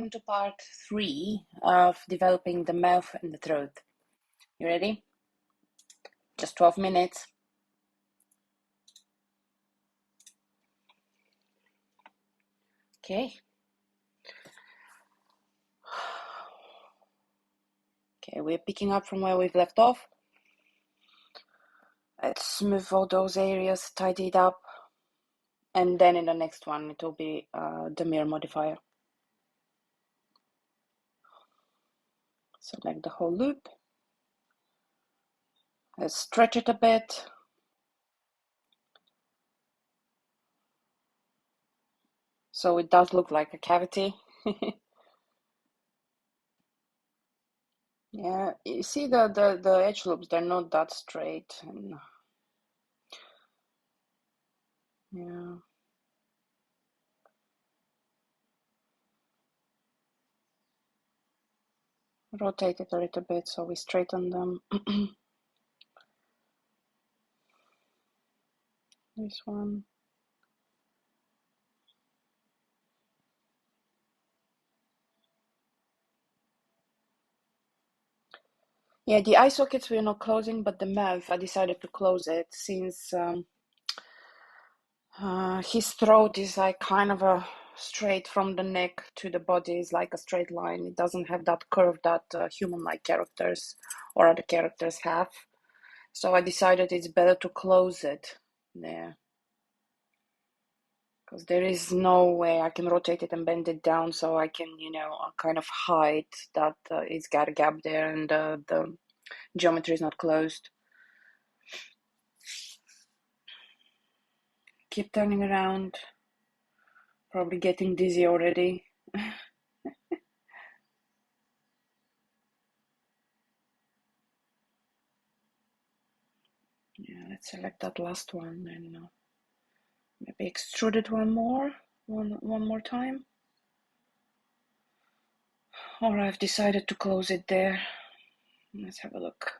To part 3 of developing the mouth and the throat. You ready? Just 12 minutes. Okay. Okay, we're picking up from where we've left off. Let's smooth all those areas, tidy it up, and then in the next one it will be the mirror modifier. Select the whole loop. Let's stretch it a bit. So it does look like a cavity. Yeah, you see the edge loops, they're not that straight. And yeah. Rotate it a little bit so we straighten them. This one. Yeah, the eye sockets we're not closing, but the mouth, I decided to close it since his throat is like kind of a straight from the neck to the body, is like a straight line. It doesn't have that curve that human-like characters or other characters have. So I decided it's better to close it there. Because there is no way I can rotate it and bend it down so I can, kind of hide that it's got a gap there and the geometry is not closed. Keep turning around. Probably getting dizzy already. Yeah, let's select that last one and maybe extrude it one more time. Or I've decided to close it there. Let's have a look.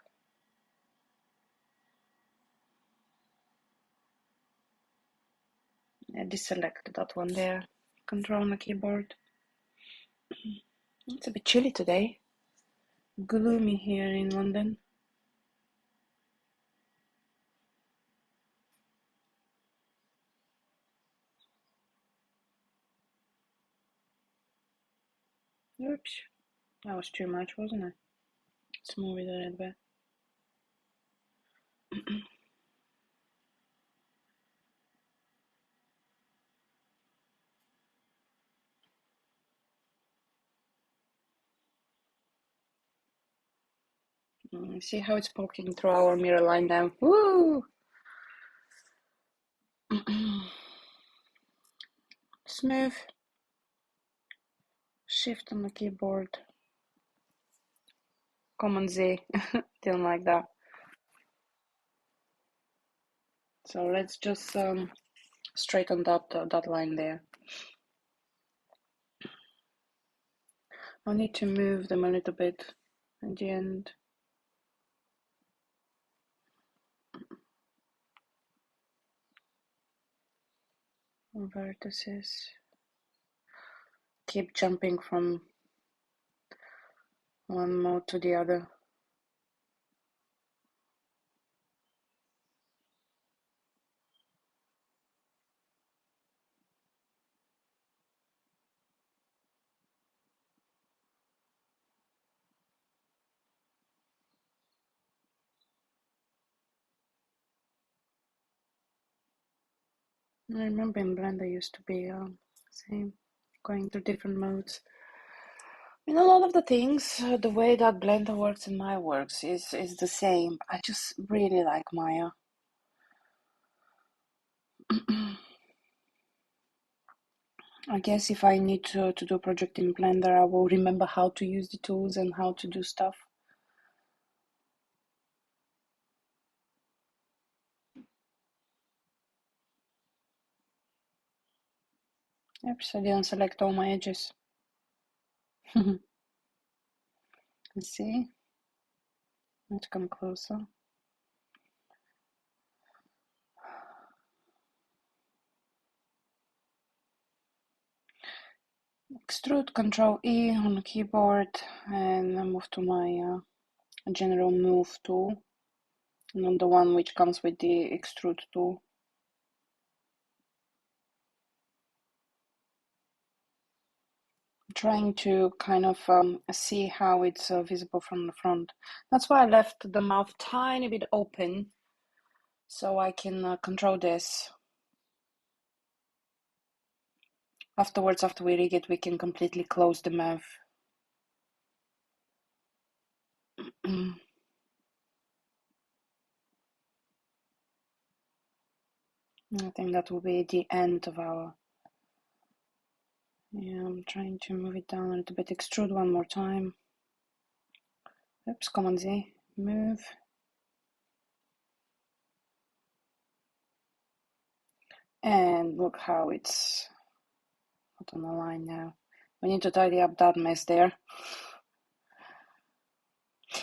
I deselect that one there. Control on the keyboard. It's a bit chilly today. Gloomy here in London. Oops. That was too much, wasn't it? Let's move it a little bit. See how it's poking through our mirror line now. Woo! Smooth. Shift on the keyboard. Command Z. Didn't like that. So let's just straighten that line there. I need to move them a little bit at the end. Vertices. Keep jumping from one mode to the other. I remember in Blender used to be same, going through different modes. I mean, a lot of the things, the way that Blender works and Maya works is the same. I just really like Maya. I guess if I need to do a project in Blender, I will remember how to use the tools and how to do stuff. Oops, I didn't select all my edges. Let's see. Let's come closer. Extrude, Control E on the keyboard, and I move to my general move tool, and on the one which comes with the extrude tool. I'm trying to kind of see how it's visible from the front. That's why I left the mouth tiny bit open, so I can control this. Afterwards, after we rig it, we can completely close the mouth. I think that will be the end of our... Yeah, I'm trying to move it down a little bit. Extrude one more time. Oops, Command Z. Move. And look how it's not on the line now. We need to tidy up that mess there.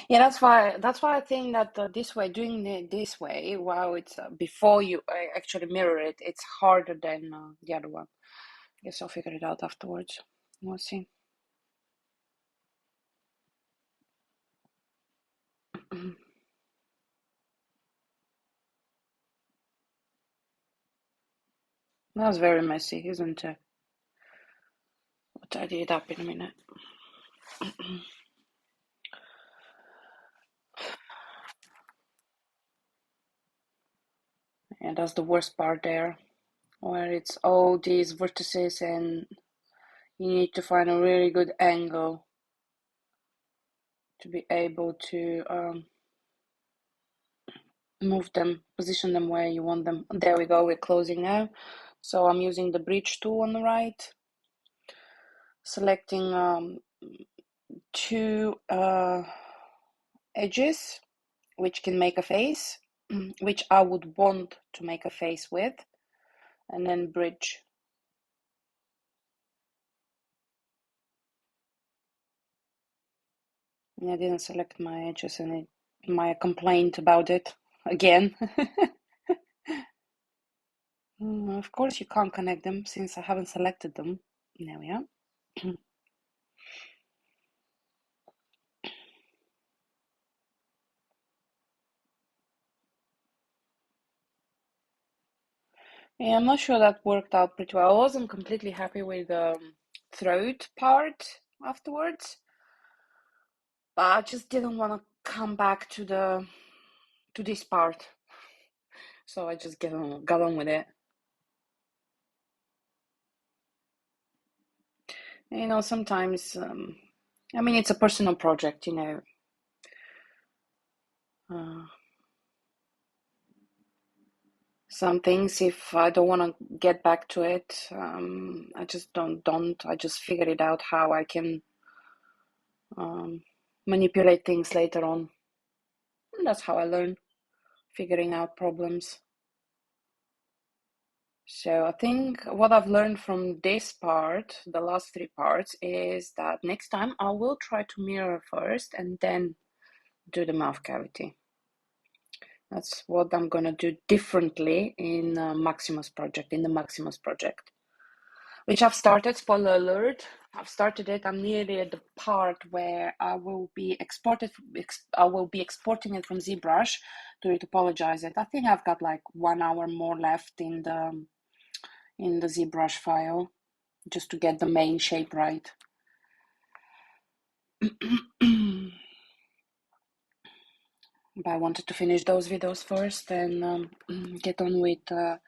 Yeah, that's why I think that this way, doing it this way, while it's before you actually mirror it, it's harder than the other one. I guess I'll figure it out afterwards. We'll see. That was very messy, isn't it? I'll tidy it up in a minute. And that's the worst part there, where it's all these vertices and you need to find a really good angle to be able to move them, position them where you want them. There we go, we're closing now. So I'm using the bridge tool on the right, selecting two edges which can make a face, which I would want to make a face with, and then bridge. And I didn't select my edges, and my complaint about it again. Of course you can't connect them since I haven't selected them. There we are. Yeah, I'm not sure that worked out pretty well. I wasn't completely happy with the throat part afterwards, but I just didn't want to come back to this part, so I just got on with it. You know, sometimes, I mean, it's a personal project, you know. Some things, if I don't want to get back to it, I just don't. I just figure it out how I can manipulate things later on. And that's how I learn, figuring out problems. So I think what I've learned from this part, the last three parts, is that next time I will try to mirror first and then do the mouth cavity. That's what I'm gonna do differently in Maximus project, in the Maximus project, which I've started. Spoiler alert! I've started it. I'm nearly at the part where I will be exporting it from ZBrush to retopologize it. I think I've got like 1 hour more left in the ZBrush file, just to get the main shape right. But I wanted to finish those videos first and get on with the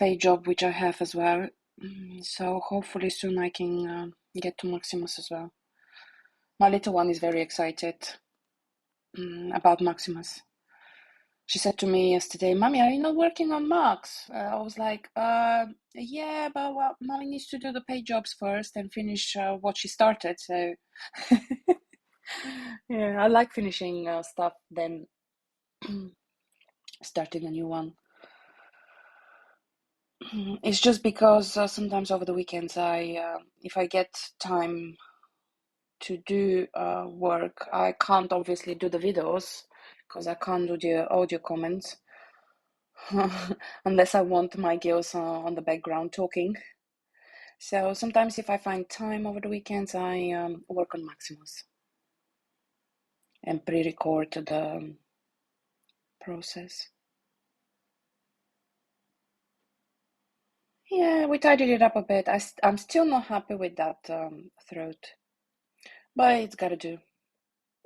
paid job which I have as well. So hopefully soon I can get to Maximus as well. My little one is very excited about Maximus. She said to me yesterday, "Mommy, are you not working on Max?" I was like, yeah, but well, Mommy needs to do the paid jobs first and finish what she started. So yeah, I like finishing stuff, then starting a new one. It's just because sometimes over the weekends, if I get time to do work, I can't obviously do the videos because I can't do the audio comments unless I want my girls on the background talking. So sometimes if I find time over the weekends, I work on Maximus and pre-record the process. Yeah, we tidied it up a bit. I'm still not happy with that throat, but it's gotta do.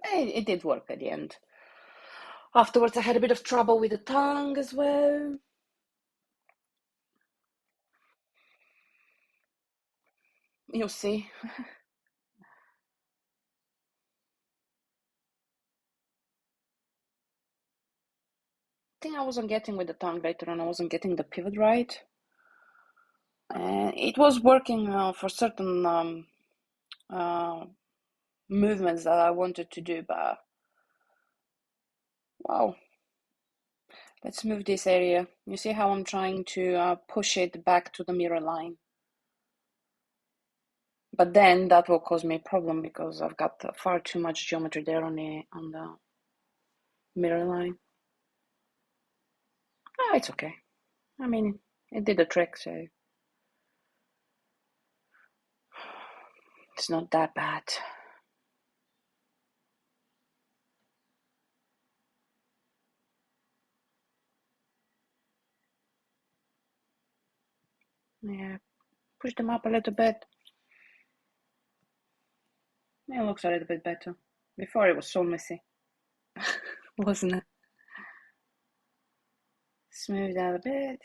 It did work at the end. Afterwards, I had a bit of trouble with the tongue as well. You'll see. I think I wasn't getting with the tongue later on. I wasn't getting the pivot right. And it was working for certain movements that I wanted to do, but wow. Let's move this area. You see how I'm trying to push it back to the mirror line? But then that will cause me a problem because I've got far too much geometry there on the mirror line. Oh, it's okay. I mean, it did the trick, so it's not that bad. Yeah, push them up a little bit. It looks a little bit better. Before it was so messy, wasn't it? Smooth out a bit.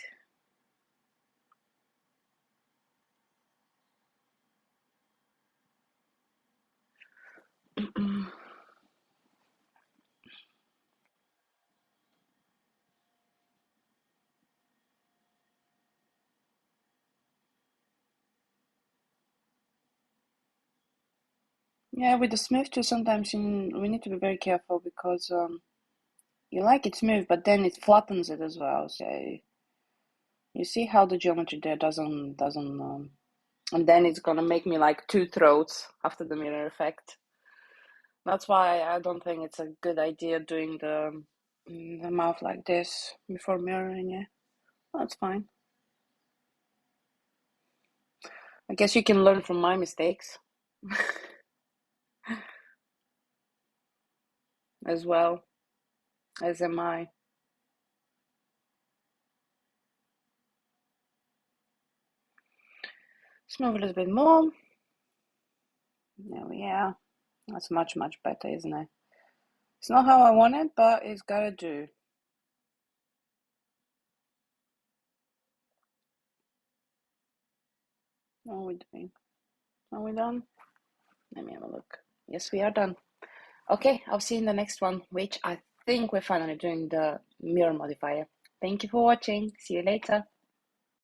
Yeah, with the smooth too, sometimes we need to be very careful because you like it smooth, but then it flattens it as well. So you see how the geometry there doesn't and then it's gonna make me like two throats after the mirror effect. That's why I don't think it's a good idea doing the mouth like this before mirroring it. That's fine. I guess you can learn from my mistakes as well as am I. Let's move a little bit more. There we are. That's much, much better, isn't it? It's not how I want it, but it's gotta do. What are we doing? Are we done? Let me have a look. Yes, we are done. Okay, I'll see you in the next one, which I think we're finally doing the mirror modifier. Thank you for watching. See you later.